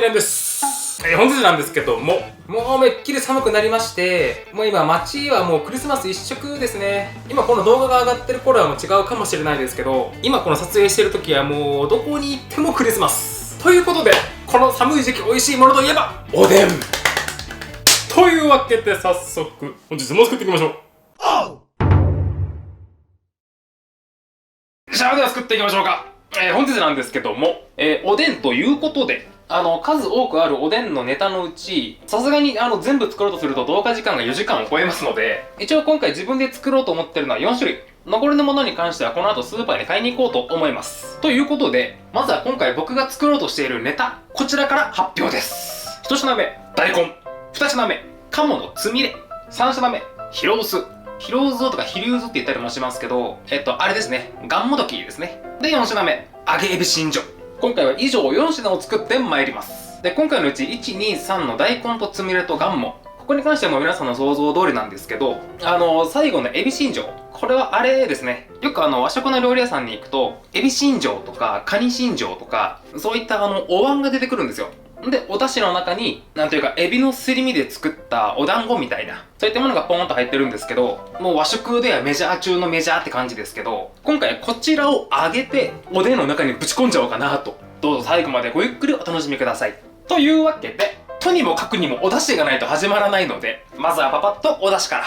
レンです。本日なんですけども、もうめっきり寒くなりまして、もう今街はもうクリスマス一色ですね。今この動画が上がってる頃はもう違うかもしれないですけど、今この撮影してる時はもうどこに行ってもクリスマス。ということで、この寒い時期美味しいものといえば、おでん。というわけで早速、本日も作っていきましょう。じゃあでは作っていきましょうか。本日なんですけども、おでんということで、数多くあるおでんのネタのうち、さすがに全部作ろうとすると動画時間が4時間を超えますので、一応今回自分で作ろうと思ってるのは4種類。残りのものに関してはこの後スーパーに買いに行こうと思います。ということで、まずは今回僕が作ろうとしているネタ、こちらから発表です。1品目、大根。2品目、鴨のつみれ。3品目、ヒロウス。ヒロウズとかヒリウズって言ったりもしますけど、あれですね。ガンモドキですね。で、4品目、揚げエビ新庄。今回は以上4品を作ってまいります。で、今回のうち1、2、3の大根とつみれとガンモ。ここに関しても皆さんの想像通りなんですけど、最後のエビ新庄。これはあれですね。よく和食の料理屋さんに行くと、エビ新庄とかカニ新庄とか、そういったお椀が出てくるんですよ。で、お出汁の中に、なんというか、エビのすり身で作ったお団子みたいな、そういったものがポーンと入ってるんですけど、もう和食ではメジャー中のメジャーって感じですけど、今回こちらを揚げて、おでんの中にぶち込んじゃおうかなと。どうぞ最後までごゆっくりお楽しみください。というわけで、とにもかくにもお出汁がないと始まらないので、まずはパパッとお出汁から。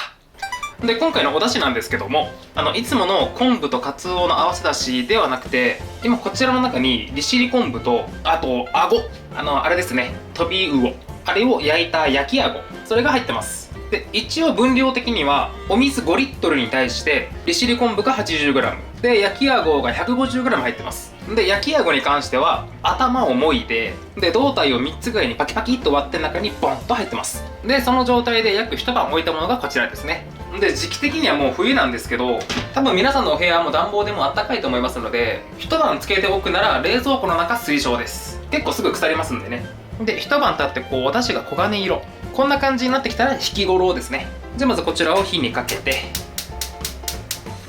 で、今回のお出汁なんですけども、いつもの昆布とカツオの合わせ出汁ではなくて、今こちらの中に利尻昆布と、あと、あご、あれですね、飛び魚、あれを焼いた焼きあご、それが入ってます。で、一応分量的には、お水5リットルに対して、利尻昆布が 80g、で、焼きあごが 150g 入ってます。で、焼きあごに関しては、頭をもいで、で、胴体を3つぐらいにパキパキっと割って中にボンと入ってます。で、その状態で約一晩置いたものがこちらですね。で、時期的にはもう冬なんですけど、多分皆さんのお部屋も暖房でもあったかいと思いますので、一晩つけておくなら冷蔵庫の中推奨です。結構すぐ腐りますんでね。で、一晩経ってこうお出汁が黄金色、こんな感じになってきたら引きごろですね。じゃあまずこちらを火にかけて、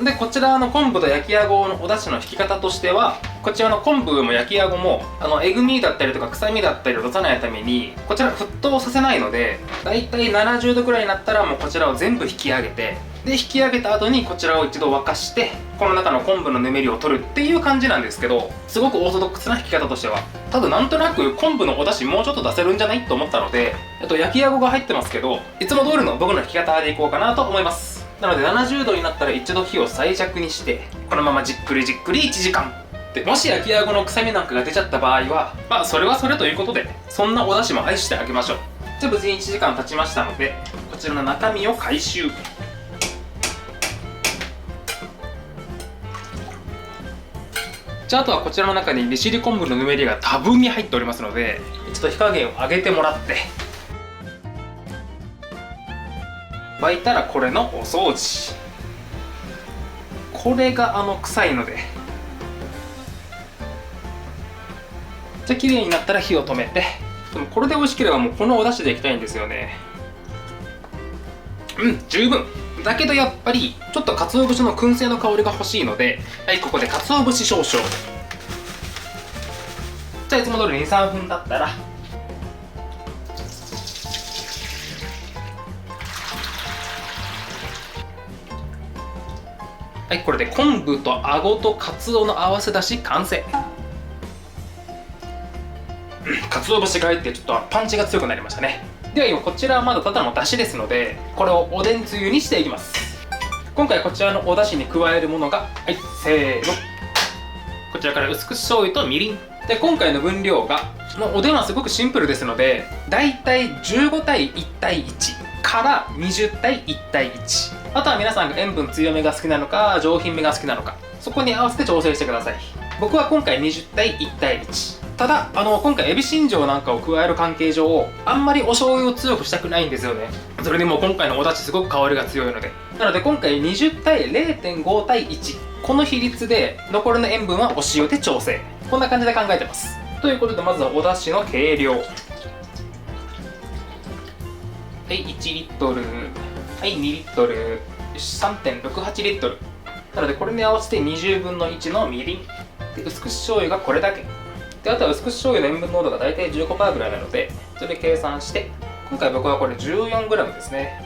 で、こちらの昆布と焼きあごのお出汁の引き方としては、こちらの昆布も焼きあごもえぐみだったりとか臭みだったりを出さないためにこちら沸騰させないので、だいたい70度くらいになったらもうこちらを全部引き上げて、で引き上げた後にこちらを一度沸かしてこの中の昆布のぬめりを取るっていう感じなんですけど、すごくオーソドックスな引き方としては、ただなんとなく昆布のお出汁もうちょっと出せるんじゃないと思ったので、焼きあごが入ってますけど、いつも通りの僕の引き方でいこうかなと思います。なので70度になったら一度火を最弱にして、このままじっくりじっくり1時間で、もし焼きあごの臭みなんかが出ちゃった場合は、まあそれはそれということで、そんなお出汁も愛してあげましょう。じゃあ無事に1時間経ちましたので、こちらの中身を回収。じゃああとはこちらの中に利尻昆布のぬめりが多分に入っておりますので、ちょっと火加減を上げてもらって、沸いたらこれのお掃除。これが臭いので、じゃあ綺麗になったら火を止めて、でもこれで美味しければもうこのお出汁でいきたいんですよね。十分だけどやっぱりちょっと鰹節の燻製の香りが欲しいので、はい、ここで鰹節少々。じゃあいつも通り 2、3 分だったら、はい、これで昆布とあごとカツオの合わせだし完成。かつお節が入ってちょっとパンチが強くなりましたね。では今こちらはまだただのだしですので、これをおでんつゆにしていきます。今回こちらのおだしに加えるものが、はい、せーの、こちらから薄口醤油とみりんで、今回の分量がもうおでんはすごくシンプルですので、だいたい15対1対1から20対1対1、あとは皆さんが塩分強めが好きなのか上品めが好きなのか、そこに合わせて調整してください。僕は今回20対1対1。ただ今回エビ新庄なんかを加える関係上、あんまりお醤油を強くしたくないんですよね。それでも今回のお出汁すごく香りが強いので、なので今回20対 0.5 対1、この比率で残りの塩分はお塩で調整、こんな感じで考えてます。ということでまずはお出汁の計量。はい、1リットル、はい、2リットル、3.68 リットル。なのでこれに合わせて20分の1のみりんで、薄口醤油がこれだけであとは薄口醤油の塩分濃度が大体 15% ぐらいなので、それで計算して、今回僕はこれ 14g ですね。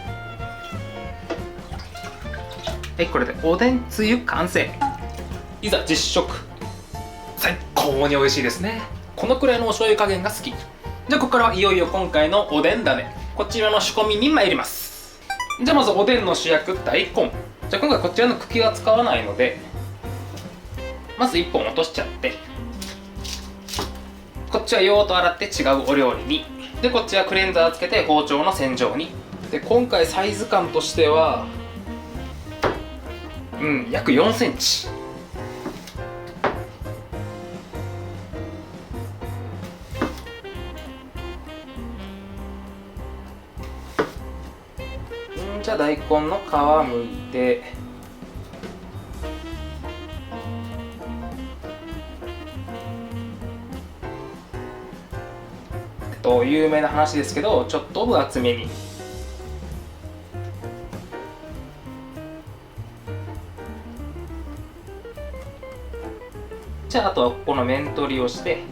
はい、これでおでんつゆ完成。いざ実食。最高に美味しいですね。このくらいのお醤油加減が好き。じゃあここからはいよいよ今回のおでん種、こちらの仕込みに参ります。じゃあまずおでんの主役大根。じゃあ今回こちらの茎は使わないので、まず1本落としちゃって、こっちはよーっと洗って違うお料理に、でこっちはクレンザーつけて包丁の洗浄に。で今回サイズ感としては約4センチ。じゃあ大根の皮むいて、有名な話ですけど、ちょっと分厚めに。じゃああとはここの面取りをして、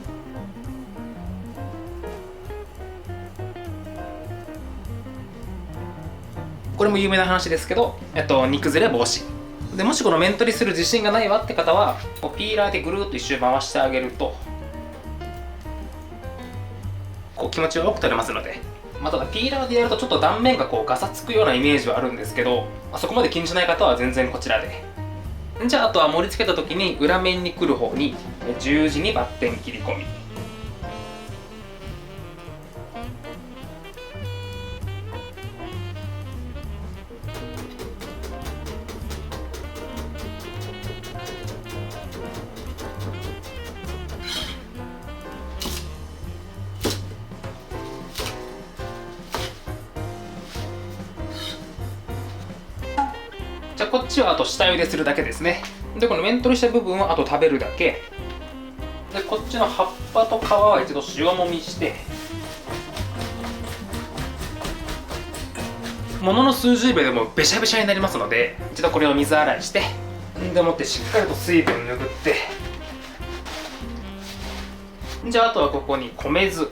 これも有名な話ですけど、煮崩れ防止で、もしこの面取りする自信がないわって方はピーラーでぐるっと一周回してあげるとこう気持ちよく取れますので。ただピーラーでやるとちょっと断面がこうガサつくようなイメージはあるんですけど、そこまで気にしない方は全然こちらで。じゃああとは盛り付けた時に裏面に来る方に十字にバッテン切り込み。じゃあこっちはあと下茹でするだけですね。でこの面取りした部分はあと食べるだけで、こっちの葉っぱと皮は一度塩もみして、ものの数十秒でもべしゃべしゃになりますので、一度これを水洗いして、でもってしっかりと水分拭って、じゃああとはここに米酢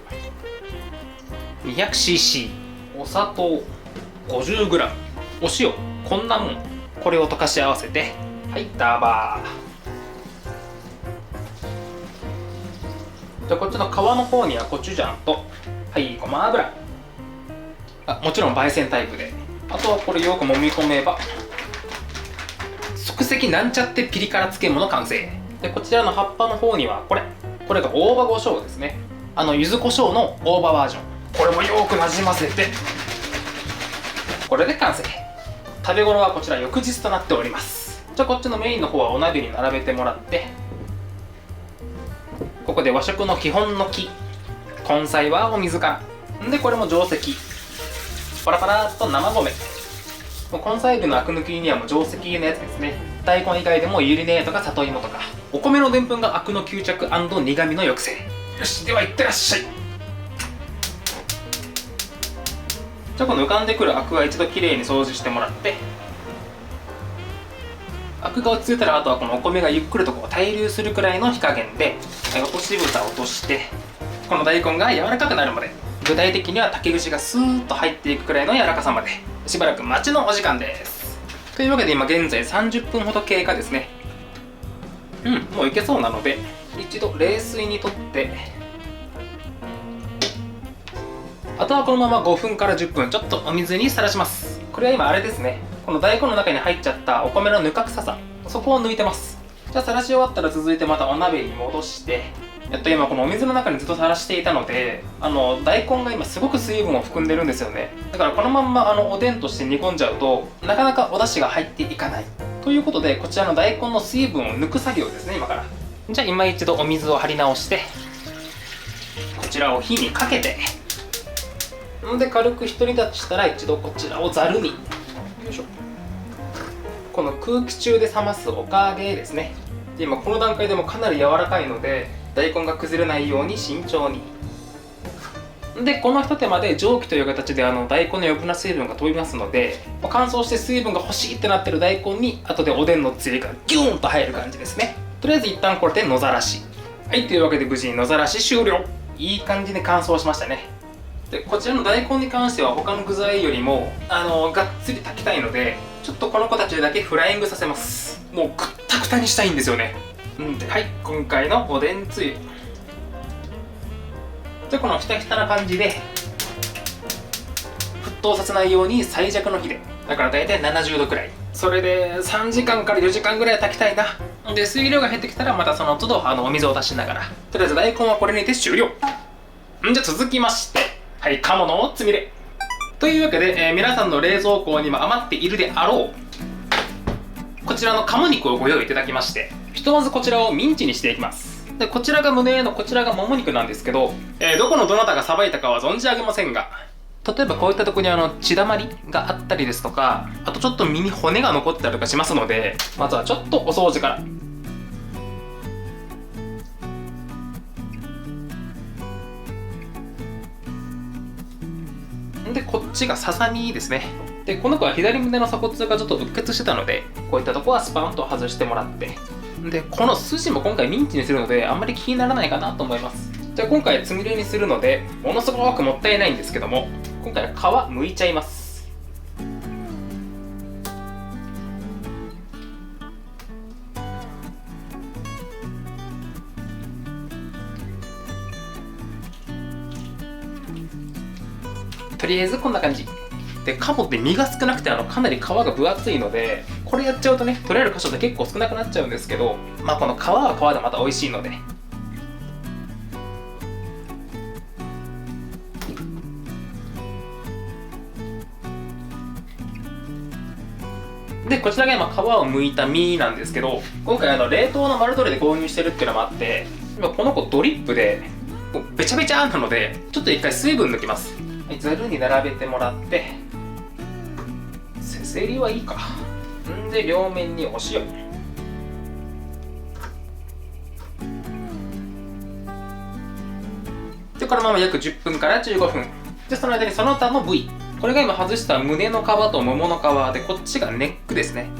200cc、 お砂糖 50g、 お塩こんなもん、これを溶かし合わせて、はい、ダーバー。じゃあこっちの皮の方にはコチュジャンと、はい、ごま油、もちろん焙煎タイプで、あとはこれよく揉み込めば即席なんちゃってピリ辛漬物完成。でこちらの葉っぱの方にはこれが大葉胡椒ですね。柚子胡椒の大葉バージョン。これもよくなじませて、これで完成。食べ頃はこちら翌日となっております。じゃあこっちのメインの方はお鍋に並べてもらって、ここで和食の基本の木、根菜はお水からで、これも定石、パラパラっと生米。根菜類のアク抜きにはもう定石のやつですね。大根以外でもゆり根とか里芋とか、お米のでんぷんがアクの吸着&苦味の抑制。よし、ではいってらっしゃい。じゃあこの浮かんでくるアクは一度きれいに掃除してもらって、アクが落ち着いたらあとはこのお米がゆっくりとこう対流するくらいの火加減で落とし蓋を落として、この大根が柔らかくなるまで、具体的には竹串がスーッと入っていくくらいの柔らかさまでしばらく待ちのお時間です。というわけで今現在30分ほど経過ですね。もういけそうなので一度冷水にとって、あとはこのまま5分から10分ちょっとお水にさらします。これは今あれですね、この大根の中に入っちゃったお米のぬか臭さ、そこを抜いてます。じゃあさらし終わったら続いてまたお鍋に戻して、今このお水の中にずっとさらしていたので、大根が今すごく水分を含んでるんですよね。だからこのまんまおでんとして煮込んじゃうとなかなかお出汁が入っていかないということで、こちらの大根の水分を抜く作業ですね、今から。じゃあ今一度お水を張り直して、こちらを火にかけて、で軽く一煮立ちしたら一度こちらをざるに、よいしょ、この空気中で冷ますおかげですね。で今この段階でもかなり柔らかいので大根が崩れないように慎重に。でこの一手間で蒸気という形で大根の余分な水分が飛びますので、乾燥して水分が欲しいってなってる大根に後でおでんのつゆがギューンと入る感じですね。とりあえず一旦これで野ざらし。はい、というわけで無事に野ざらし終了。いい感じに乾燥しましたね。でこちらの大根に関しては他の具材よりもがっつり炊きたいので、ちょっとこの子たちだけフライングさせます。もうくったくたにしたいんですよね。はい、今回のおでんつゆ。でこのひたひたな感じで沸騰させないように最弱の火で、だから大体70度くらい、それで3時間から4時間ぐらい炊きたいな。で水量が減ってきたらまたその都度お水を足しながら、とりあえず大根はこれにて終了。じゃあ続きまして、はい、鴨のつみれというわけで、皆さんの冷蔵庫にも余っているであろうこちらの鴨肉をご用意いただきまして、ひとまずこちらをミンチにしていきます。でこちらが胸の、こちらがもも肉なんですけど、どこのどなたがさばいたかは存じ上げませんが、例えばこういったところに血だまりがあったりですとか、あとちょっと身に骨が残ったりとかしますので、まずはちょっとお掃除から。でこっちがささみですね。でこの子は左胸の鎖骨がちょっとうっ血してたので、こういったとこはスパンと外してもらって、でこの筋も今回ミンチにするのであんまり気にならないかなと思います。じゃあ今回つみれにするのでものすごくもったいないんですけども、今回は皮むいちゃいます。とりあえずこんな感じで、鴨って身が少なくてかなり皮が分厚いので、これやっちゃうとね取れる箇所って結構少なくなっちゃうんですけど、まあこの皮は皮でまた美味しいので。でこちらが今皮を剥いた身なんですけど、今回冷凍の丸鶏で購入してるっていうのもあって、今この子ドリップでもうべちゃべちゃなので、ちょっと一回水分抜きます。ざるに並べてもらって、せせりはいいか。で両面にお塩、でこのまま約10分から15分で、その間にその他の部位、これが今外した胸の皮とももの皮で、こっちがネックですね、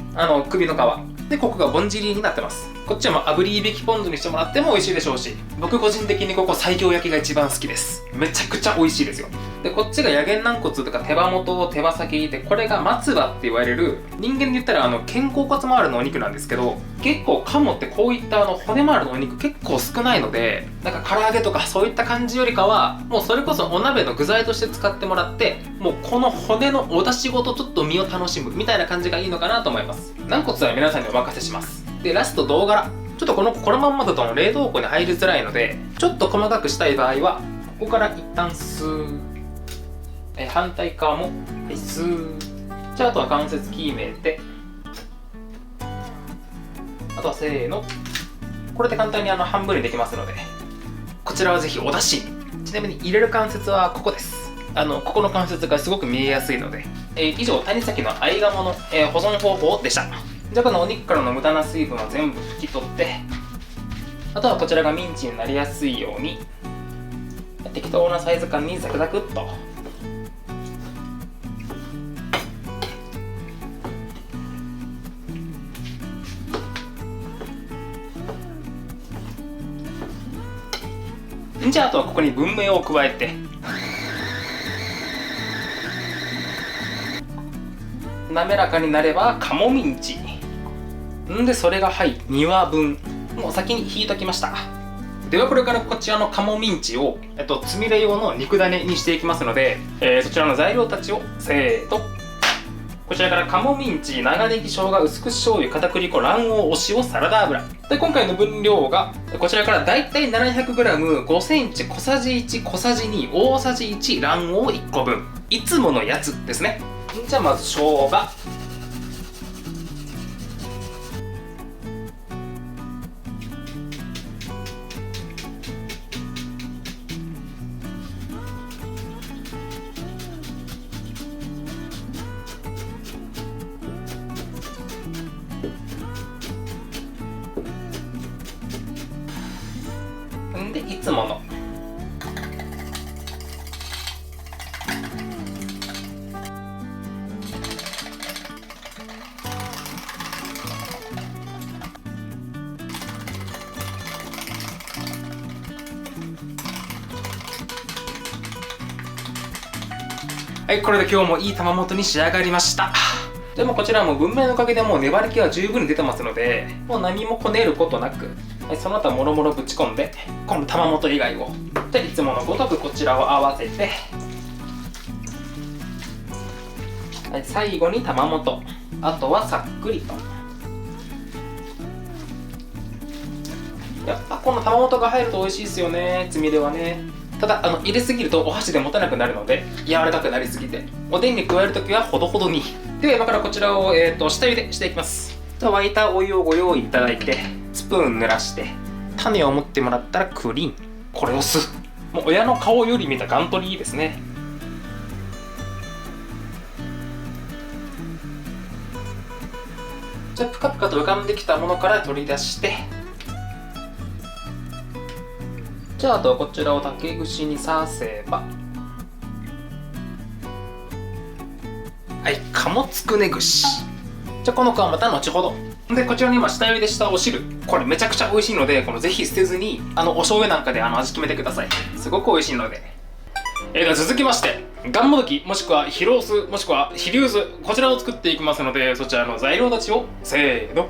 首の皮で、ここがぼんじりになってます。こっちはもう炙りいべきポン酢にしてもらっても美味しいでしょうし、僕個人的にここ西京焼きが一番好きです。めちゃくちゃ美味しいですよ。でこっちが野源軟骨とか手羽元、手羽先で、これが松葉って言われる、人間で言ったら肩甲骨周りのお肉なんですけど、結構鴨ってこういった骨周りのお肉結構少ないので、なんか唐揚げとかそういった感じよりかは、もうそれこそお鍋の具材として使ってもらって、もうこの骨のお出汁ごとちょっと身を楽しむみたいな感じがいいのかなと思います。軟骨は皆さんにお任せします。でラスト唐辛、ちょっとこのまんまだと冷凍庫に入りづらいので、ちょっと細かくしたい場合はここから一旦スー、反対側も、スー。じゃああとは関節決めて、あとはせーの、これで簡単に半分にできますので、こちらはぜひお出汁に。ちなみに入れる関節はここです。ここの関節がすごく見えやすいので。以上、谷崎の合鴨の、保存方法でした。じゃあこのお肉からの無駄な水分を全部拭き取って、あとはこちらがミンチになりやすいように適当なサイズ感にザクザクっと。じゃああとはここに文明を加えて、滑らかになれば鴨ミンチで、それが2話分もう先に引いときました。ではこれからこちらの鴨ミンチを、つみれ用の肉種にしていきますので、そちらの材料たちをせーと、こちらから鴨ミンチ、長ネギ、生姜、薄口醤油、片栗粉、卵黄、お塩、サラダ油で、今回の分量がこちらからだいたい 700g、5センチ、小さじ1、小さじ2、大さじ1、卵黄1個分、いつものやつですね。じゃあまず生姜、でいつものはい、これで今日もいい玉元に仕上がりました。でもこちらも文明のおかげでもう粘り気は十分に出てますので、もう何もこねることなく、はい、その後はもろもろぶち込んで、この玉元以外をでいつものごとくこちらを合わせて、はい、最後に玉元、あとはさっくりと。やっぱこの玉元が入ると美味しいですよね、つみれはね。ただ入れすぎるとお箸で持たなくなるので、柔らかくなりすぎておでんに加えるときはほどほどに。では今からこちらを、下茹でしていきます。では沸いたお湯をご用意いただいて、スプーン濡らして種を持ってもらったらクリーン、これを吸う。もう親の顔より見たガン取りですね。じゃあプカプカと浮かんできたものから取り出して、じゃああとはこちらを竹串に刺せば、はい、鴨つくね串。じゃあこの子はまた後ほど。でこちらに今下茹でしたお汁、これめちゃくちゃ美味しいので、このぜひ捨てずにお醤油なんかで味決めてください。すごく美味しいので。では続きまして、がんもどきもしくはヒロースもしくはヒリューズ、こちらを作っていきますので、そちらの材料たちをせーの。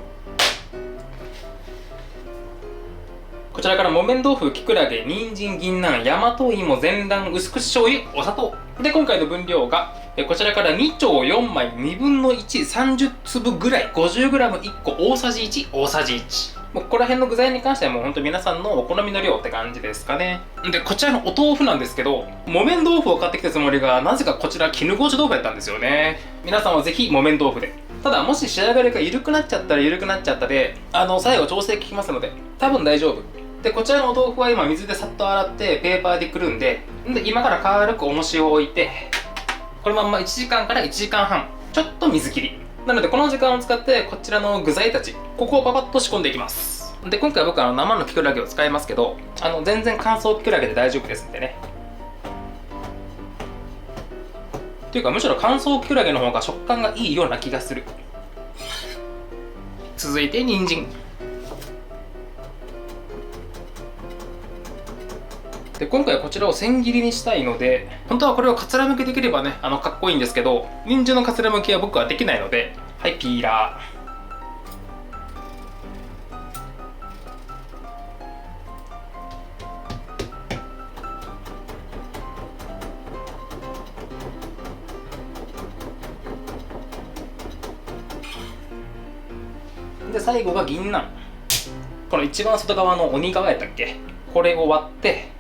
こちらから木綿豆腐、きくらげ、人参、銀杏、大和芋、全卵、薄口醤油、お砂糖で、今回の分量がこちらから2丁4枚2分の1、30粒ぐらい、50g1 個、大さじ1、大さじ1。もうここら辺の具材に関してはもう本当皆さんのお好みの量って感じですかね。でこちらのお豆腐なんですけど、木綿豆腐を買ってきたつもりがなぜかこちら絹ごし豆腐やったんですよね。皆さんはぜひ木綿豆腐で。ただもし仕上がりが緩くなっちゃったら緩くなっちゃったで、最後調整効きますので多分大丈夫で、こちらのお豆腐は今水でさっと洗ってペーパーでくるんで、今から軽く重しを置いて、このまんま1時間から1時間半ちょっと水切りなので、この時間を使ってこちらの具材たち、ここをパパッと仕込んでいきます。で今回は僕は生のきくらげを使いますけど、全然乾燥きくらげで大丈夫ですんでね。っていうかむしろ乾燥きくらげの方が食感がいいような気がする。続いて人参で、今回はこちらを千切りにしたいので、本当はこれをかつらむきできればねかっこいいんですけど、人参のかつらむきは僕はできないので、はい、ピーラーで最後が銀杏、この一番外側の鬼側やったっけ、これを割って、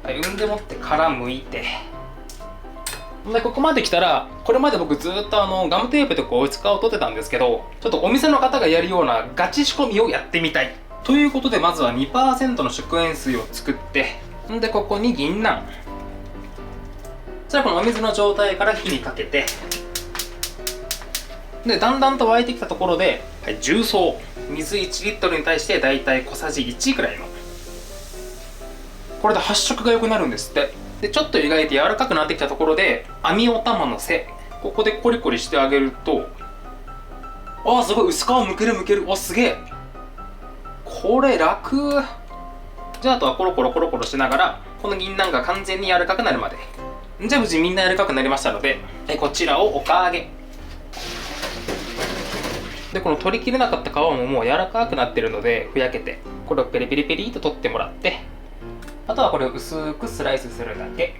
はい、産んでもって殻むいて、でここまで来たら、これまで僕ずっとガムテープでこう使を取ってたんですけど、ちょっとお店の方がやるようなガチ仕込みをやってみたいということで、まずは 2% の食塩水を作って、でここに銀杏、じゃあこのお水の状態から火にかけて、でだんだんと沸いてきたところで、はい、重曹、水1リットルに対してだいたい小さじ1くらいの、これで発色が良くなるんですって。でちょっと湯がいて柔らかくなってきたところで、網お玉の背、ここでコリコリしてあげると、あーすごい薄皮むけるむける、おすげえ、これ楽。じゃああとはコロコロコロコロしながら、この銀杏が完全に柔らかくなるまで。じゃあ無事みんな柔らかくなりましたので、こちらをおかあげで、この取りきれなかった皮ももう柔らかくなってるので、ふやけてこれをペリペリペリと取ってもらって、あとはこれを薄くスライスするだけ。っ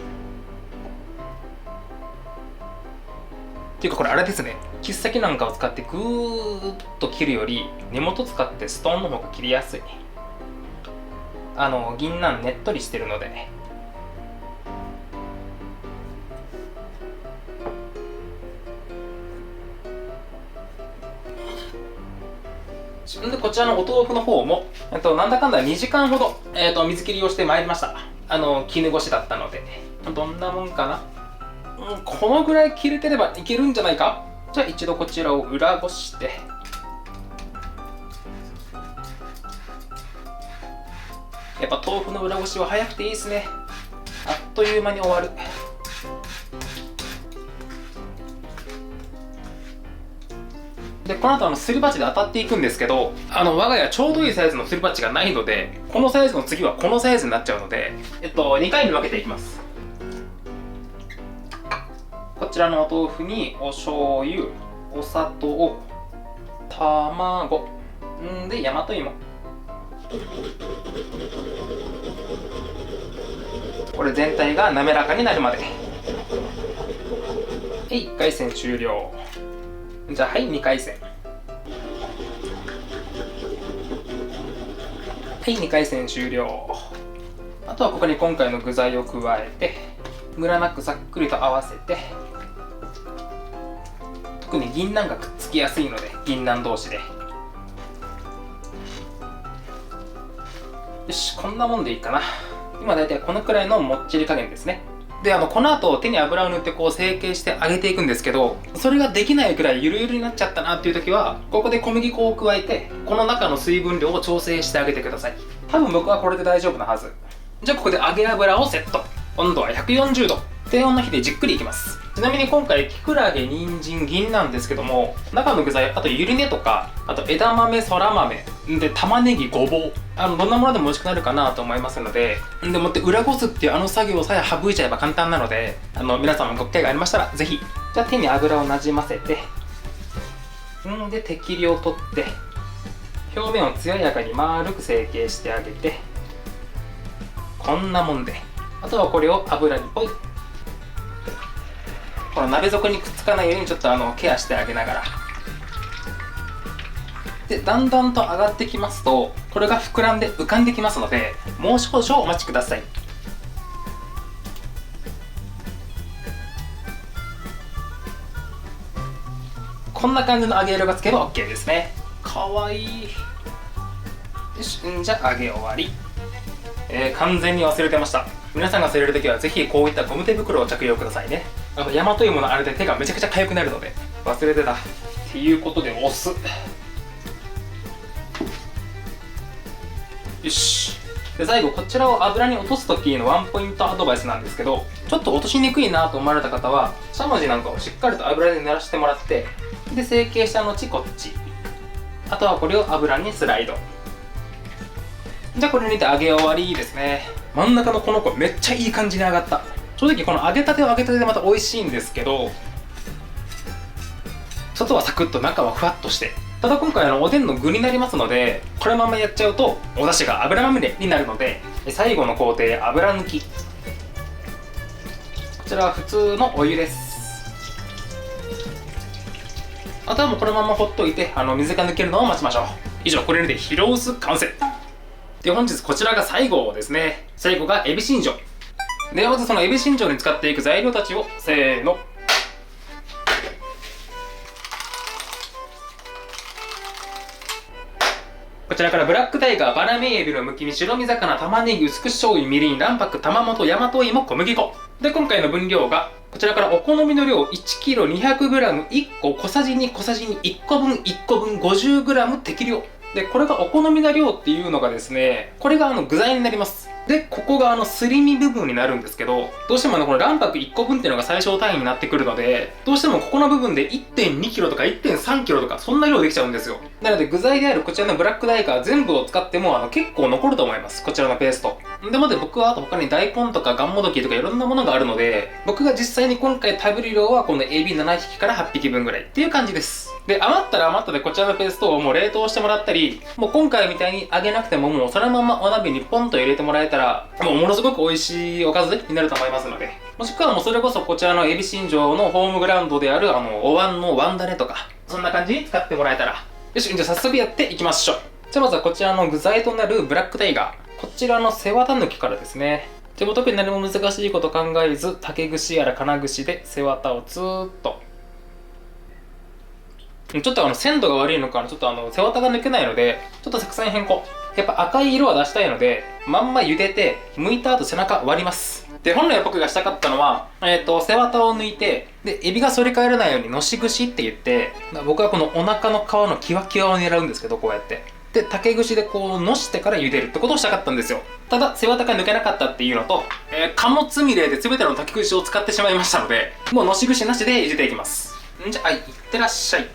ていうかこれあれですね、切っ先なんかを使ってグーッと切るより根元使ってストーンの方が切りやすい。銀杏ねっとりしてるので。でこちらのお豆腐の方も、なんだかんだ2時間ほど、水切りをしてまいりました。絹ごしだったので。どんなもんかな、このぐらい切れてればいけるんじゃないか。じゃあ一度こちらを裏ごして、やっぱ豆腐の裏ごしは早くていいですね。あっという間に終わる。でこの後すり鉢で当たっていくんですけど、我が家ちょうどいいサイズのすり鉢がないので、このサイズの次はこのサイズになっちゃうので、2回に分けていきます。ちらのお豆腐にお醤油、お砂糖、卵で大和芋、これ全体が滑らかになるまで。1回戦終了。じゃあはい、2回戦。はい、2回戦終了。あとはここに今回の具材を加えて、ムラなくさっくりと合わせて、特に銀杏がくっつきやすいので、銀杏同士で。よし、こんなもんでいいかな。今だいたいこのくらいのもっちり加減ですね。で、この後手に油を塗ってこう成形して揚げていくんですけど、それができないくらいゆるゆるになっちゃったなっていう時は、ここで小麦粉を加えて、この中の水分量を調整してあげてください。多分僕はこれで大丈夫なはず。じゃあここで揚げ油をセット。温度は140度。低温の火でじっくりいきます。ちなみに今回キクラゲ、人参、銀なんですけども、中の具材、あとゆり根とか、あと枝豆、そら豆で玉ねぎ、ごぼう、どんなものでも美味しくなるかなと思いますので、でもって裏ごすっていう作業さえ省いちゃえば簡単なので、皆さんもご機会がありましたらぜひ。じゃあ手に油をなじませて、で適量を取って表面を艶やかに丸く成形してあげて、こんなもんで、あとはこれを油にポイッ、この鍋底にくっつかないようにちょっとケアしてあげながら。で、だんだんと上がってきますと、これが膨らんで浮かんできますので、もう少々お待ちください。こんな感じの揚げ色がつけば OK ですね。かわいい。よし、じゃあ揚げ終わり。完全に忘れてました。皆さんがされるときはぜひこういったゴム手袋を着用くださいね。大和芋のあれで手がめちゃくちゃ痒くなるので。忘れてた。っていうことで押す。よし。で、最後こちらを油に落とすときのワンポイントアドバイスなんですけど、ちょっと落としにくいなと思われた方は、しゃもじなんかをしっかりと油で濡らしてもらって、で、成形した後こっち。あとはこれを油にスライド。じゃあこれにて揚げ終わりですね。真ん中のこの子めっちゃいい感じに揚がった。正直この揚げたては揚げたてでまた美味しいんですけど、外はサクッと中はふわっとして、ただ今回おでんの具になりますので、このままやっちゃうとお出汁が油まみれになるので、最後の工程油抜き。こちらは普通のお湯です。あとはもうこのままほっといて水が抜けるのを待ちましょう。以上、これにてヒロウス完成。で、本日こちらが最後ですね。最後がエビ新庄。ではまずそのエビ新庄に使っていく材料たちをせーの。こちらからブラックタイガー、バナメイエビのむき身、白身魚、玉ねぎ、薄口醤油、みりん、卵白、玉元、大和芋、小麦粉。で、今回の分量がこちらからお好みの量 1kg200g、1個小さじ2小さじ2、1個分1個分 50g 適量。で、これがお好みな量っていうのがですね、これが具材になります。で、ここがすり身部分になるんですけど、どうしてもこの卵白1個分っていうのが最小単位になってくるので、どうしてもここの部分で 1.2kg とか 1.3kg とかそんな量できちゃうんですよ。なので具材であるこちらのブラックダイカー全部を使っても結構残ると思います。こちらのペースト。でも僕はあと他に大根とかガンモドキとかいろんなものがあるので、僕が実際に今回食べる量はこのエビ7匹から8匹分ぐらいっていう感じです。で、余ったら余ったでこちらのペーストをもう冷凍してもらったり、もう今回みたいに揚げなくてももうそのままお鍋にポンと入れてもらえたら、もうものすごく美味しいおかずになると思いますので、もしくはもうそれこそこちらのエビ新庄のホームグラウンドであるお椀の椀種とか、そんな感じに使ってもらえたら。よし、じゃあ早速やっていきましょう。じゃあまずはこちらの具材となるブラックタイガー。こちらの背わた抜きからですね。でも特に何も難しいこと考えず、竹串やら金串で背わたをツーッと。ちょっと鮮度が悪いのかちょっと背わたが抜けないので、ちょっと作戦変更。やっぱ赤い色は出したいので、まんま茹でて、剥いた後背中割ります。で、本来僕がしたかったのは、背わたを抜いて、で、エビが反り返らないようにのし串って言って、僕はこのお腹の皮のキワキワを狙うんですけど、こうやって。で、竹串でこうのしてから茹でるってことをしたかったんですよ。ただ、背わたが抜けなかったっていうのと、貨物ミレーで全ての竹串を使ってしまいましたので、もうのし串なしで茹でていきます。じゃあ、いってらっしゃい。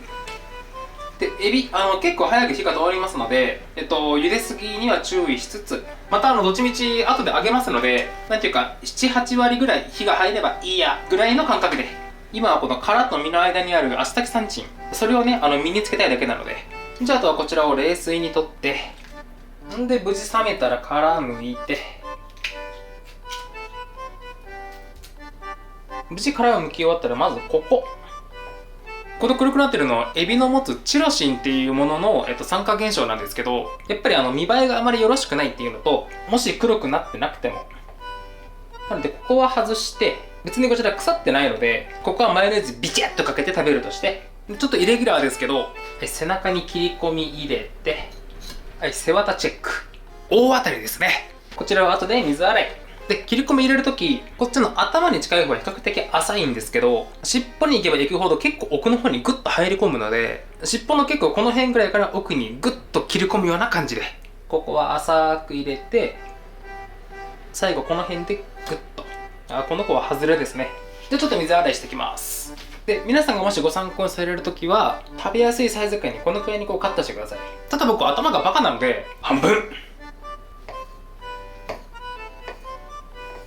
で、エビ、結構早く火が通りますので、茹ですぎには注意しつつ、またどっちみち後で揚げますので、なんていうか、7、8割ぐらい火が入ればいいや、ぐらいの感覚で今はこの殻と身の間にあるアスタキサンチン、それをね身につけたいだけなので、じゃああとはこちらを冷水にとって、んで無事冷めたら殻むいて、無事殻を剥き終わったら、まずこの黒くなってるのはエビの持つチロシンっていうものの、酸化現象なんですけど、やっぱり見栄えがあまりよろしくないっていうのと、もし黒くなってなくても、なのでここは外して、別にこちら腐ってないので、ここはマヨネーズビチャッとかけて食べるとして、ちょっとイレギュラーですけど、背中に切り込み入れて、はい、背わたチェック。大当たりですね。こちらは後で水洗い。で、切り込み入れるとき、こっちの頭に近い方は比較的浅いんですけど、尻尾に行けば行くほど結構奥の方にグッと入り込むので、尻尾の結構この辺ぐらいから奥にグッと切り込むような感じで、ここは浅く入れて、最後この辺でグッと。この子は外れですね。で、ちょっと水洗いしていきます。で、皆さんがもしご参考にされるときは、食べやすいサイズ感にこのくらいにこうカットしてください。ただ僕頭がバカなので、半分。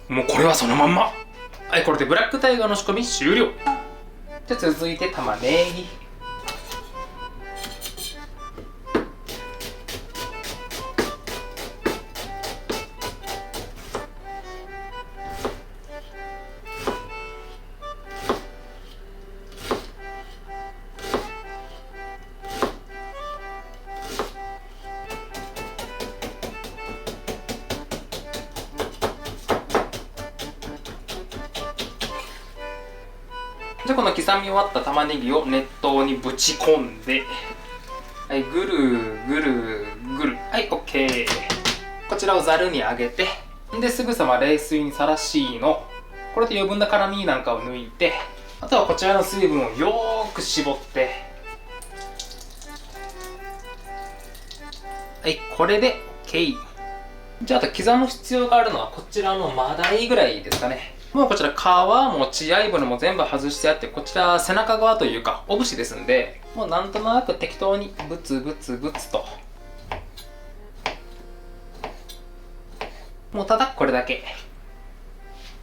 もうこれはそのまんま。はい、これでブラックタイガーの仕込み終了。で、続いて玉ねぎ。じゃあこの刻み終わった玉ねぎを熱湯にぶち込んで、はい、ぐるぐるぐる、はい、OK。こちらをざるにあげて、ですぐさま冷水にさらしの、これで余分な辛みなんかを抜いて、あとはこちらの水分をよーく絞って、はい、これで OK。じゃああと刻む必要があるのはこちらのマダイぐらいですかね。もうこちら皮も血合い骨も全部外してあって、こちら背中側というかお節ですんで、もうなんとなく適当にブツブツブツと、もうただこれだけ。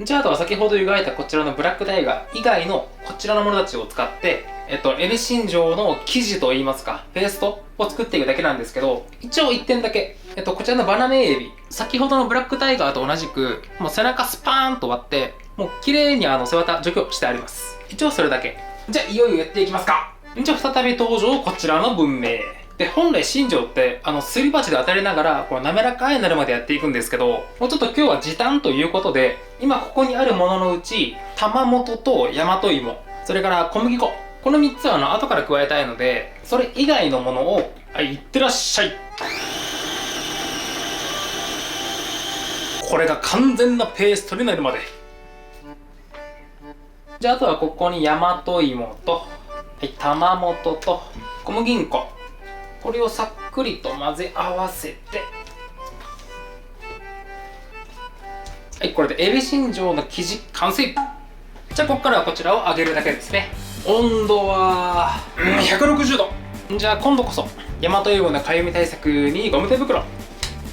じゃああとは先ほど湯がいたこちらのブラックタイガー以外のこちらのものたちを使って、エビ新庄の生地といいますかペーストを作っていくだけなんですけど、一応1点だけ、こちらのバナメイエビ、先ほどのブラックタイガーと同じくもう背中スパーンと割って、もう綺麗に背わた除去してあります。一応それだけ。じゃあいよいよやっていきますか。じゃあ再び登場、こちらの文明で、本来新庄ってすり鉢で当たりながらこう滑らかになるまでやっていくんですけど、もうちょっと今日は時短ということで、今ここにあるもののうち玉元と大和芋、それから小麦粉、この3つは後から加えたいので、それ以外のものを、はい、いってらっしゃい。これが完全なペーストになるまで。じゃああとはここに大和芋と、はい、玉元と小麦粉、これをさっくりと混ぜ合わせて、はい、これでエビ新庄の生地完成。じゃあここからはこちらを揚げるだけですね。温度は160度。じゃあ今度こそ大和芋のかゆみ対策にゴム手袋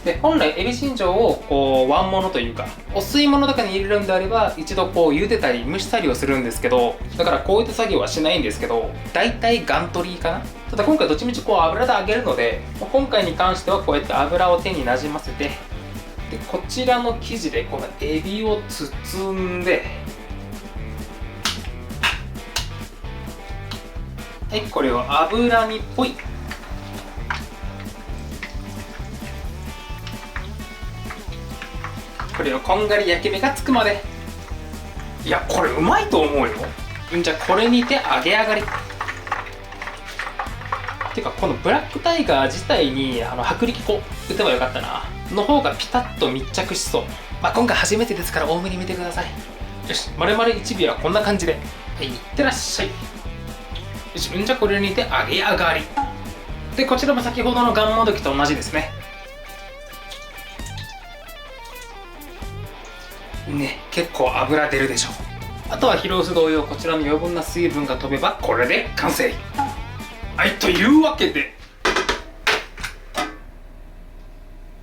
で、本来エビ新庄をこうワンモノというかお吸い物とかに入れるんであれば一度こう茹でたり蒸したりをするんですけど、だからこういった作業はしないんですけど、だいたいガントリーかな。ただ今回どっちみちこう油で揚げるので、今回に関してはこうやって油を手になじませて、でこちらの生地でこのエビを包んで、はい、これを脂身っぽい、これをこんがり焼き目がつくまで。いやこれうまいと思うよ。じゃあこれにて揚げ上がり。てかこのブラックタイガー自体に薄力粉打てばよかったなの方がピタッと密着しそう。まあ今回初めてですから多めに見てください。よし、丸々1尾はこんな感じで、はい、いってらっしゃい。よし、じゃあこれにて揚げ上がりで、こちらも先ほどのガンモドキと同じですね。ね、結構油出るでしょ。あとはヒロウス同様こちらの余分な水分が飛べばこれで完成。はい、というわけで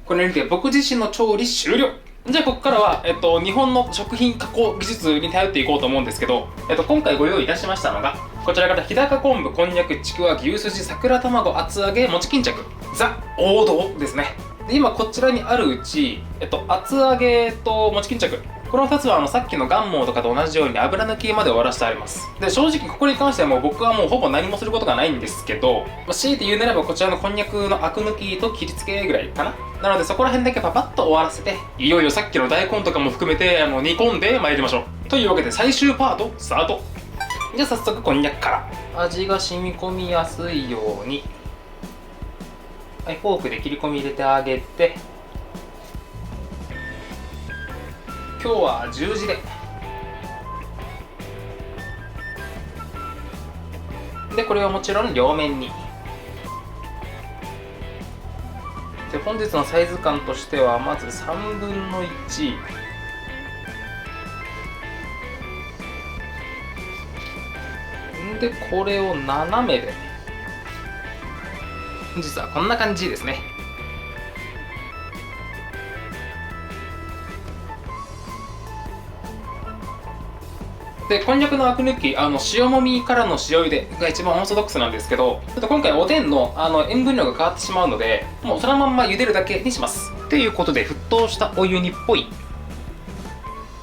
これにて僕自身の調理終了。じゃあここからは、日本の食品加工技術に頼っていこうと思うんですけど、今回ご用意いたしましたのがこちらから日高昆布、こんにゃく、ちくわ、牛すじ、桜卵、厚揚げ、餅巾着、ザ王道ですね。で今こちらにあるうち、厚揚げと餅巾着、この2つはさっきのガンモーとかと同じように油抜きまで終わらせてあります。で正直ここに関してはもう僕はもうほぼ何もすることがないんですけど、強いて言うならばこちらのこんにゃくのアク抜きと切り付けぐらいかな。なのでそこら辺だけパパッと終わらせて、いよいよさっきの大根とかも含めて煮込んで参りましょう。というわけで最終パートスタート。じゃあ早速こんにゃくから味が染み込みやすいように、はい、フォークで切り込み入れてあげて、今日は十字でこれはもちろん両面に。で本日のサイズ感としてはまず3分の1で、これを斜めで、実はこんな感じですね。でこんにゃくのアク抜き、塩もみからの塩茹でが一番オーソドックスなんですけど、ちょっと今回おでんの塩分量が変わってしまうので、もうそのまんま茹でるだけにします。ということで沸騰したお湯にっぽい、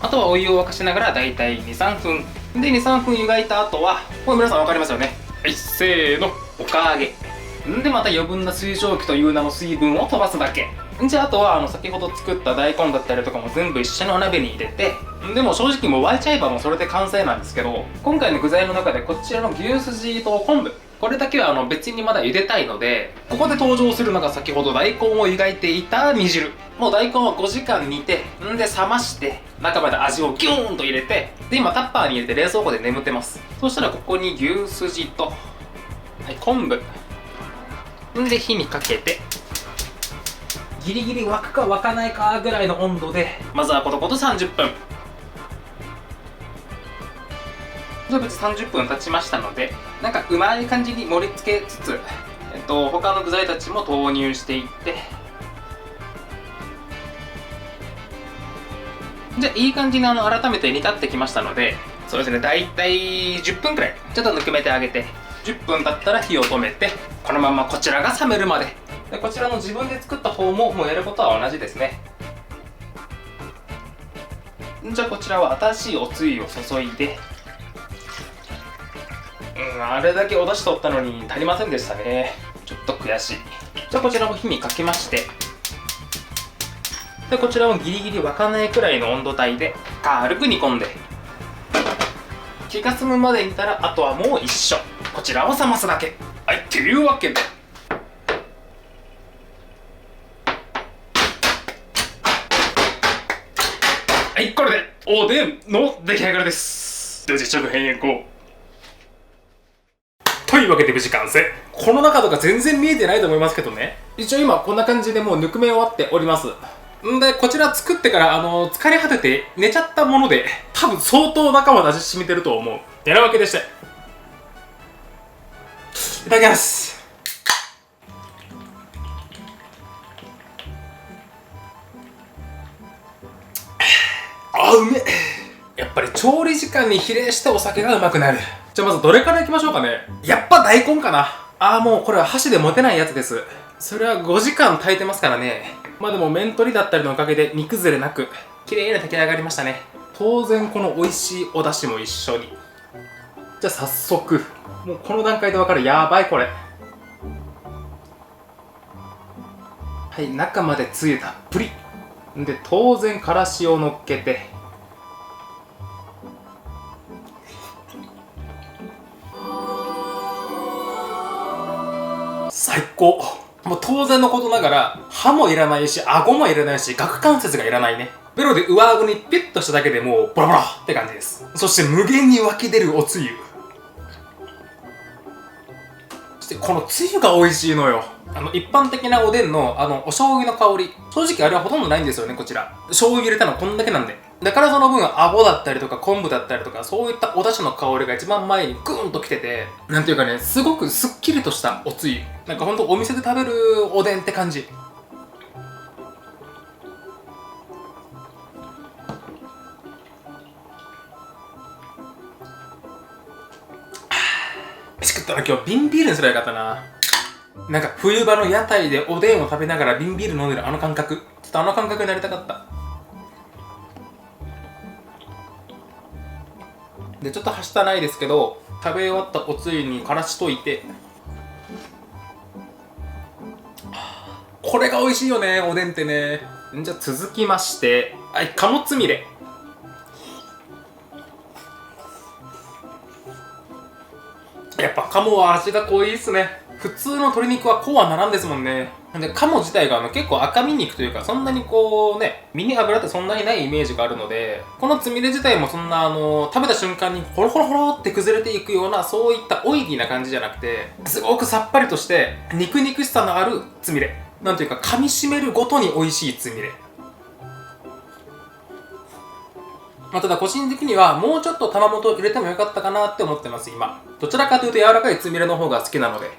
あとはお湯を沸かしながらだいたい 2,3 分で、 2,3 分湯がいた後は、これ皆さん分かりますよね。はい、せーの、おか揚げで、また余分な水蒸気という名の水分を飛ばすだけ。じゃああとは先ほど作った大根だったりとかも全部一緒にお鍋に入れて、でも正直もう沸いちゃえばもうそれで完成なんですけど、今回の具材の中でこちらの牛すじと昆布、これだけは別にまだ茹でたいので、ここで登場するのが先ほど大根を湯がいていた煮汁。もう大根は5時間煮て、で冷まして中まで味をギューンと入れて、で今タッパーに入れて冷蔵庫で眠ってます。そしたらここに牛すじと、はい、昆布で火にかけて、ギリギリ沸くか沸かないかぐらいの温度でまずはコトコト30分。じゃあ別に30分経ちましたので、なんかうまい感じに盛り付けつつ、他の具材たちも投入していって、じゃあいい感じに改めて煮立ってきましたので、そうですね、だいたい10分くらいちょっとぬくめてあげて、10分経ったら火を止めて、このままこちらが冷めるまで。でこちらの自分で作った方ももうやることは同じですね。じゃあこちらは新しいおつゆを注いで、あれだけお出汁取ったのに足りませんでしたね。ちょっと悔しい。じゃあこちらも火にかけまして、でこちらもギリギリ沸かないくらいの温度帯で軽く煮込んで、気が済むまで煮たらあとはもう一緒、こちらを冷ますだけ。はい、というわけではい、これでおでんの出来上がりです。では実食編へ行こう。というわけで無事完成。この中とか全然見えてないと思いますけどね。一応今こんな感じでもうぬくめ終わっております。んでこちら作ってから疲れ果てて寝ちゃったもので、多分相当中まで味染みてると思う。てなわけでして、いただきます。うめえ。やっぱり調理時間に比例してお酒がうまくなる。じゃあまずどれからいきましょうかね。やっぱ大根かな。もうこれは箸で持てないやつです。それは5時間炊いてますからね。まあでも面取りだったりのおかげで煮崩れなく綺麗な炊き上がりましたね。当然この美味しいお出汁も一緒に。じゃあ早速、もうこの段階でわかる。やばいこれ。はい、中までつゆたっぷりで、当然からしをのっけて、最高。もう当然のことながら歯もいらないし顎もいらないし顎関節がいらないね。ベロで上顎にピュッとしただけでもうボロボロって感じです。そして無限に湧き出るおつゆ、そしてこのつゆが美味しいのよ。一般的なおでんのお醤油の香り、正直あれはほとんどないんですよね。こちら醤油入れたのこんだけなんで。だからその分顎だったりとか昆布だったりとか、そういったお出汁の香りが一番前にグーンときてて、なんていうかね、すごくすっきりとしたおつゆ。なんかほんとお店で食べるおでんって感じ。しかったな。今日瓶ビールにすればよかったな。なんか冬場の屋台でおでんを食べながら瓶ビール飲んでるあの感覚、ちょっとあの感覚になりたかった。でちょっとはしたないですけど、食べ終わったおつゆにからしといて、これが美味しいよね、おでんってね。じゃあ続きまして、はい、鴨つみれ。やっぱ鴨は味が濃いっすね。普通の鶏肉はこうはならんですもんね。で鴨自体が結構赤身肉というか、そんなにこうね、身に脂ってそんなにないイメージがあるので、このつみれ自体もそんな食べた瞬間にホロホロホロって崩れていくような、そういったオイリーな感じじゃなくて、すごくさっぱりとして肉々しさのあるつみれ、なんというか噛み締めるごとに美味しいつみれ。ただ個人的にはもうちょっと玉元入れてもよかったかなって思ってます今。どちらかというと柔らかいつみれの方が好きなので。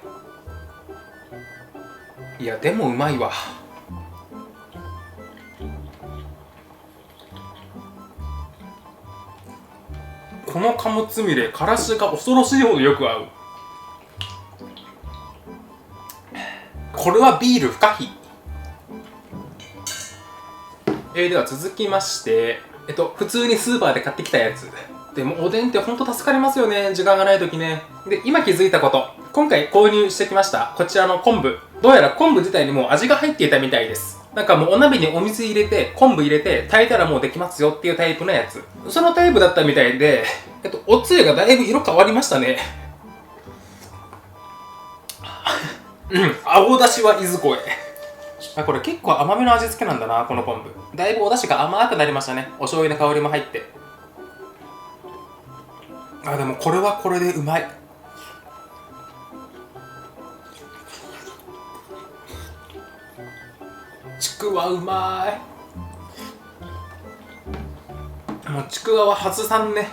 いやでもうまいわ。この鴨つみれ、からしが恐ろしいほどよく合う。これはビール不可避。では続きまして、普通にスーパーで買ってきたやつ。でもおでんってほんと助かりますよね、時間がない時ね。で今気づいたこと、今回購入してきましたこちらの昆布、どうやら昆布自体にもう味が入っていたみたいです。なんかもうお鍋にお水入れて昆布入れて炊いたらもうできますよっていうタイプのやつ、そのタイプだったみたいで、おつゆがだいぶ色変わりましたね。青だしはいずこへ。これ結構甘めの味付けなんだな、この昆布。だいぶお出汁が甘くなりましたね。お醤油の香りも入って。でもこれはこれでうまい。ちくわうまい。もうちくわは外さんね。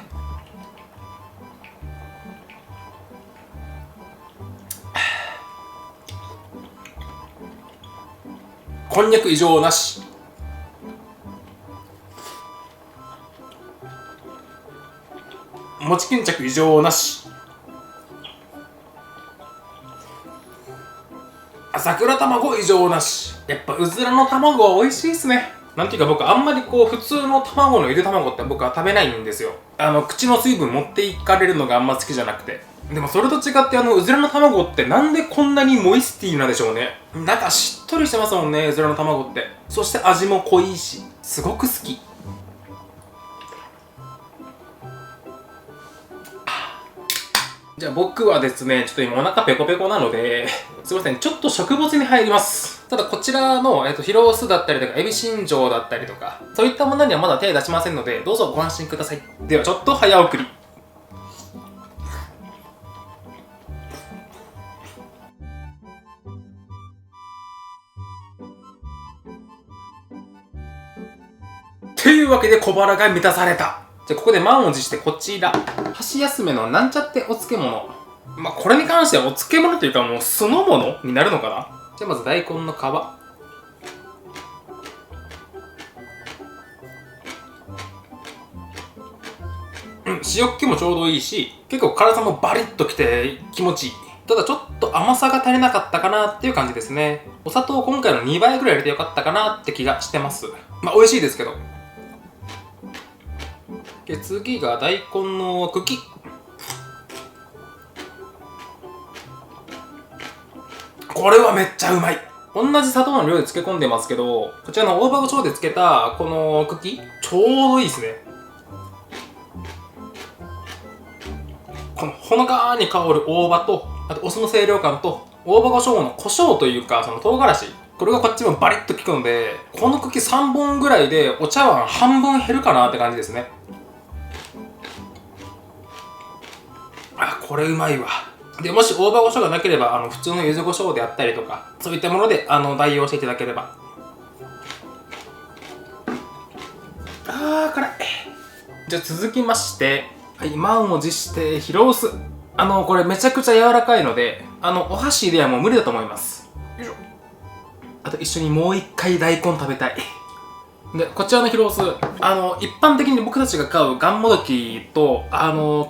こんにゃく異常なし。餅巾着異常なし。桜卵異常なし。やっぱうずらの卵は美味しいっすね。なんていうか僕あんまりこう普通の卵のゆで卵って僕は食べないんですよ。口の水分持っていかれるのがあんま好きじゃなくて。でもそれと違ってうずらの卵ってなんでこんなにモイスティーなんでしょうね。なんかしっとりしてますもんね、うずらの卵って。そして味も濃いし、すごく好き。じゃあ僕はですね、ちょっと今お腹ペコペコなので、すいません、ちょっと食物に入ります。ただこちらの、ヒロスだったりとか、エビ新庄だったりとか、そういったものにはまだ手出しませんので、どうぞご安心ください。ではちょっと早送り。というわけで小腹が満たされた。じゃあここで満を持してこちら。箸休めのなんちゃってお漬物。これに関してはお漬物というかもう酢の物になるのかな。じゃあまず大根の皮。塩っ気もちょうどいいし、結構辛さもバリッときて気持ちいい。ただちょっと甘さが足りなかったかなっていう感じですね。お砂糖今回の2倍ぐらい入れてよかったかなって気がしてます。美味しいですけど。で次が大根の茎。これはめっちゃうまい。同じ砂糖の量で漬け込んでますけど、こちらの大葉胡椒で漬けたこの茎ちょうどいいですね。このほのかに香る大葉と、あとお酢の清涼感と大葉胡椒の胡椒というかその唐辛子、これがこっちもバリッと効くので、この茎3本ぐらいでお茶碗半分減るかなって感じですね。これうまいわ。でもし大葉胡椒がなければ普通の柚子胡椒であったりとか、そういったもので代用していただければ。辛い。じゃあ続きまして、満を持してヒロス。これめちゃくちゃ柔らかいのでお箸ではもう無理だと思います。よいしょ。あと一緒にもう一回大根食べたい。でこちらのヒロス、一般的に僕たちが買うがんもどきと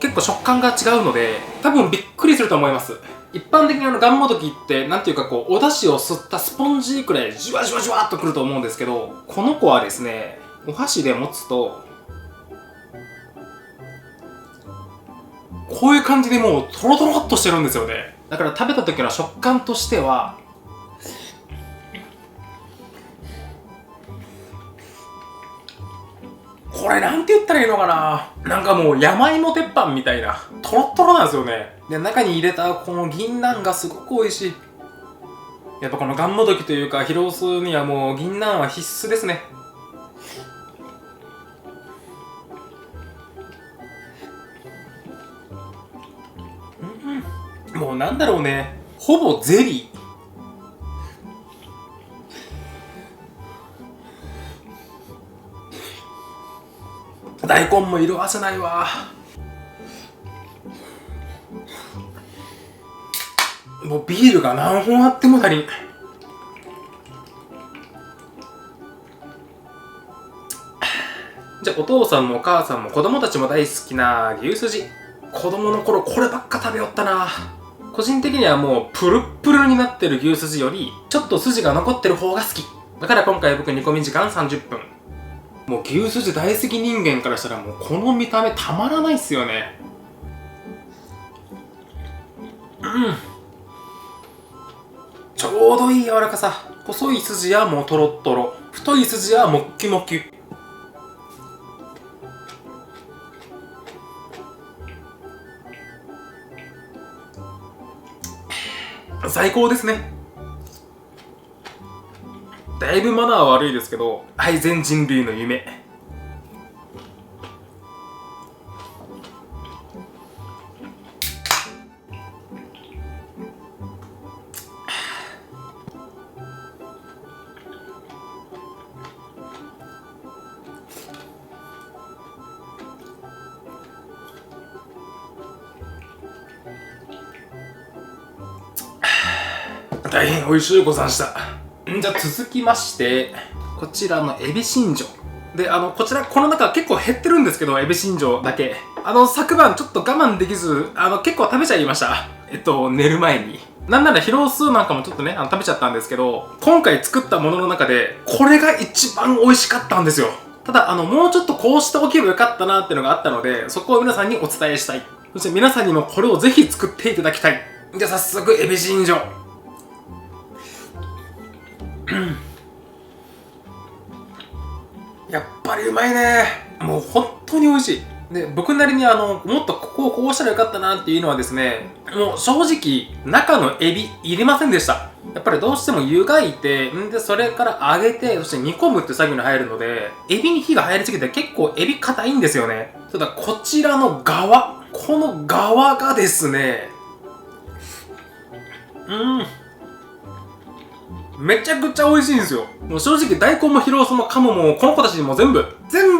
結構食感が違うので、多分びっくりりすると思います。一般的にがんもどきってなんていうかこうお出汁を吸ったスポンジくらいジュワジュワジュワっとくると思うんですけど、この子はですね、お箸で持つとこういう感じでもうトロトロっとしてるんですよね。だから食べた時の食感としてはこれなんて言ったらいいのかな、なんかもう山芋鉄板みたいなトロットロなんですよね。で中に入れたこの銀杏がすごく美味しい。やっぱこのがんもどきというか広須にはもう銀杏は必須ですね。もうなんだろうね、ほぼゼリー。大根も色あせないわ。もうビールが何本あっても足りん。じゃあお父さんもお母さんも子供たちも大好きな牛すじ。子供の頃こればっか食べよったな。個人的にはもうプルップルになってる牛すじよりちょっと筋が残ってる方が好きだから、今回僕煮込み時間30分。もう牛すじ大好き人間からしたらもうこの見た目たまらないっすよね。ちょうどいい柔らかさ。細い筋はもうトロットロ、太い筋はもっきもき。最高ですね。だいぶマナーは悪いですけど、はい全人類の夢。大変美味しいござんした。じゃあ続きましてこちらのエビ新庄で、こちらこの中結構減ってるんですけど、エビ新庄だけ昨晩ちょっと我慢できず結構食べちゃいました。寝る前に。なんなら疲労数なんかもちょっとね食べちゃったんですけど、今回作ったものの中でこれが一番美味しかったんですよ。ただもうちょっとこうしておけばよかったなっていうのがあったので、そこを皆さんにお伝えしたい。そして皆さんにもこれをぜひ作っていただきたい。じゃあ早速エビ新庄。やっぱりうまいね。もう本当に美味しい。で、僕なりにもっとここをこうしたらよかったなっていうのはですね、もう正直中のエビ入れませんでした。やっぱりどうしても湯がいて、でそれから揚げて、そして煮込むって作業に入るので、エビに火が入りすぎて結構エビ硬いんですよね。ただこちらの側、この側がですね、めちゃくちゃ美味しいんですよ。もう正直大根もヒロソも鴨もこの子たちにも全部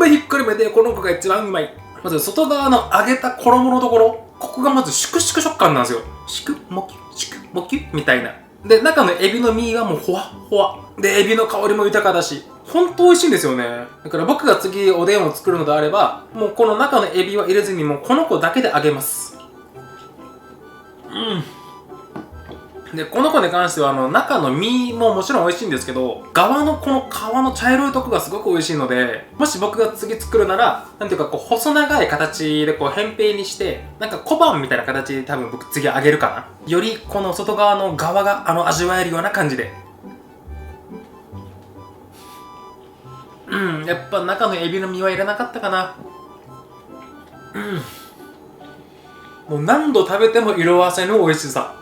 ひっくるめてこの子が一番うまい。まず外側の揚げた衣のところ、ここがまずシュクシュク食感なんですよ。シュクモキュシュクモキュみたいな。で中のエビの身はもうほわほわで、エビの香りも豊かだし本当美味しいんですよね。だから僕が次おでんを作るのであれば、もうこの中のエビは入れずにもうこの子だけで揚げます。で、この子に関しては中の身ももちろん美味しいんですけど、側のこの皮の茶色いとこがすごく美味しいので、もし僕が次作るなら、なんていうかこう細長い形でこう扁平にして、なんか小判みたいな形で多分僕次揚げるかな。よりこの外側の側が味わえるような感じで。やっぱ中のエビの身はいらなかったかな。もう何度食べても色あせぬ美味しさ。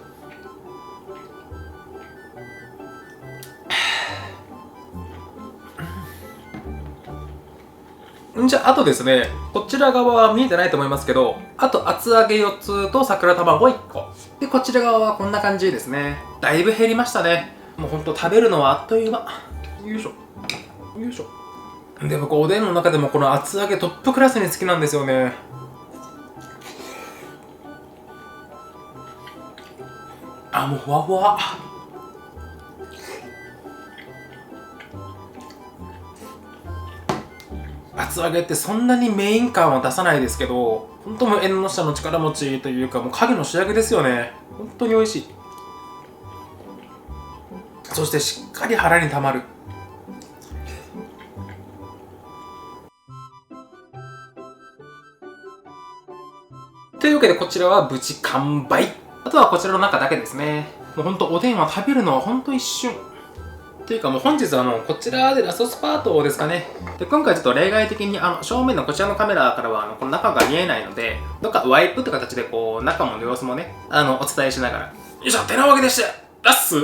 じゃあ、あとですね、こちら側は見えてないと思いますけど、あと厚揚げ4つと桜卵1個。で、こちら側はこんな感じですね。だいぶ減りましたね。もうほんと食べるのはあっという間。よいしょ。よいしょ。で、僕おでんの中でもこの厚揚げトップクラスに好きなんですよね。もうふわふわ。厚揚げってそんなにメイン感は出さないですけど、本当もう縁の下の力持ちというか、もう影の主役ですよね。本当に美味しい。そしてしっかり腹にたまる。というわけでこちらは無事完売。あとはこちらの中だけですね。もうほんとおでんは食べるのはほんと一瞬。というかもう本日はこちらでラストスパートですかね。で、今回ちょっと例外的に正面のこちらのカメラからはこの中が見えないので、どっかワイプって形でこう中の様子もね、お伝えしながら。よいしょ、てなわけでして、ラッス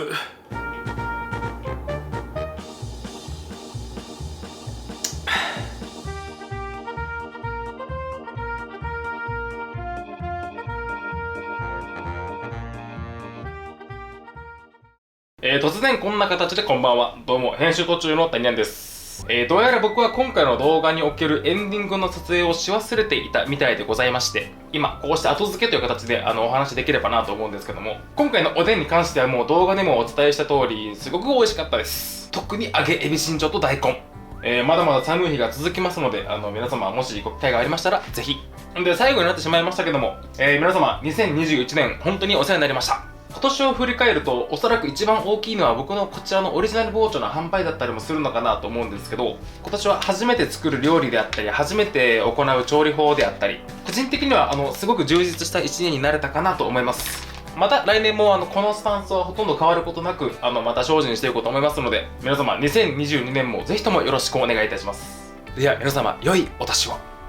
突然こんな形でこんばんは。どうも、編集途中の谷ニャンです。どうやら僕は今回の動画におけるエンディングの撮影をし忘れていたみたいでございまして、今、こうして後付けという形でお話できればなと思うんですけども、今回のおでんに関してはもう動画でもお伝えした通り、すごく美味しかったです。特に揚げエビ新庄と大根。まだまだ寒い日が続きますので、皆様もしご機会がありましたら、ぜひ。で、最後になってしまいましたけども、皆様、2021年本当にお世話になりました。今年を振り返ると、おそらく一番大きいのは僕のこちらのオリジナル包丁の販売だったりもするのかなと思うんですけど、今年は初めて作る料理であったり、初めて行う調理法であったり、個人的にはすごく充実した1年になれたかなと思います。また来年もこのスタンスはほとんど変わることなく、また精進していこうと思いますので、皆様2022年もぜひともよろしくお願いいたします。では皆様、良いお年を。